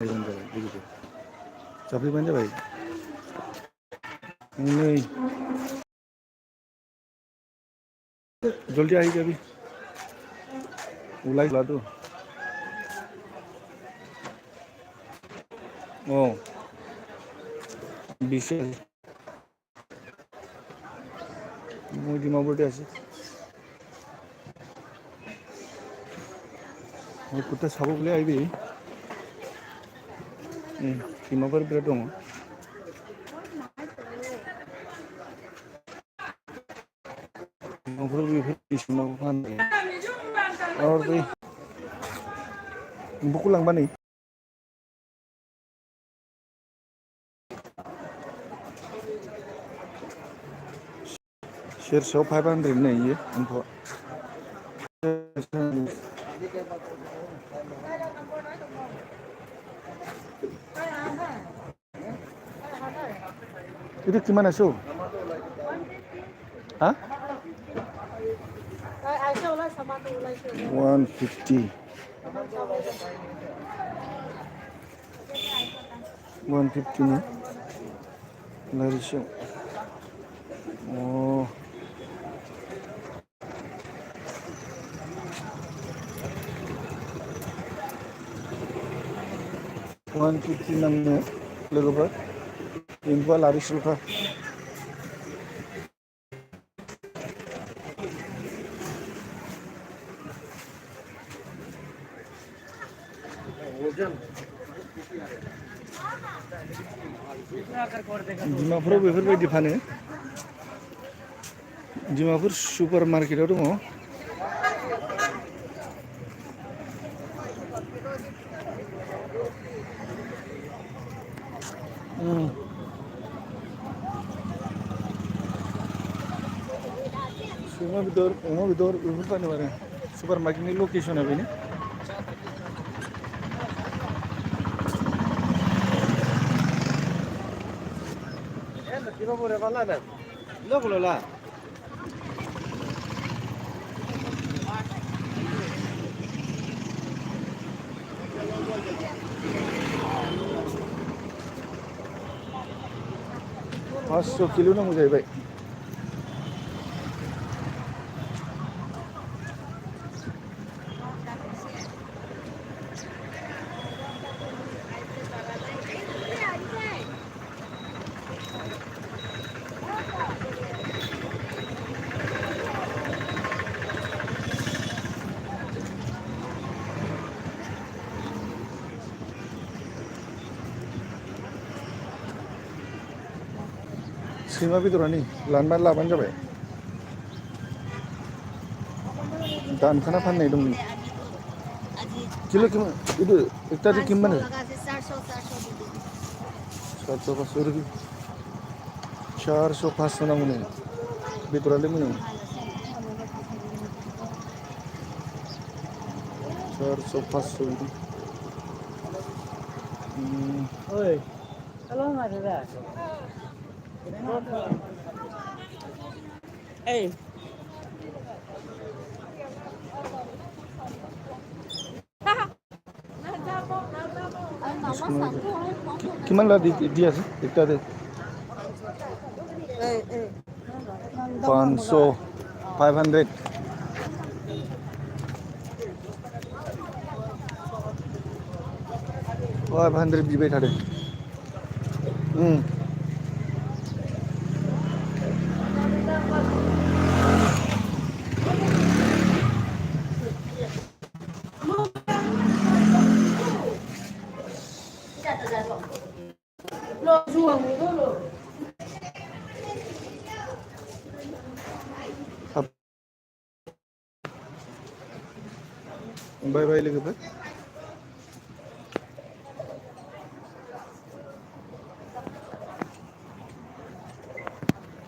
फैबानो जाबाय लोगोफोर जाफैबानो जाबाय नै जल्दी आइए अभी लाइट ला दो বিশে মই ডিমাপুৰতে আছোঁ মই কুৰ্তা চাব বুলি আহিবি ডিমাপুৰত বিৰাট दङ डिमापुराव बेफोर डिसकाउन्टाव फानो और बै एम्फौखौ लांबा नै सेरसेयाव 500 नो इयो एम्फौआ itu gimana Su? Hah? 150 150 nih dari Su oh 150 namanya लोगोफोर एम्फौआ लारिसलखा डिमापुराव बेफोरबायदि फानो डिमापुर सुपार मार्केटाव दङ अमा बेदर बेफोर फानो आरो सुपार मार्केटनि लकेसना बेनो पाँच किलो नांगौ जाहैबाय सैमा बेदरा नै लाबानो जाबाय दानखाना फाननाय दं किलो ಇದು ಇತ್ಯಾದಿ ಕಿಮ್ಮನೆ 400 रुपये 400 500 नांगौ नो बेदरालाय मोजां 400 500 बिदि ओइ हेल' माथो दा ओइ কিমান লা দি আছে একটা দে 500 500 500 बिबाय थादों बाय बाय लोगोफोर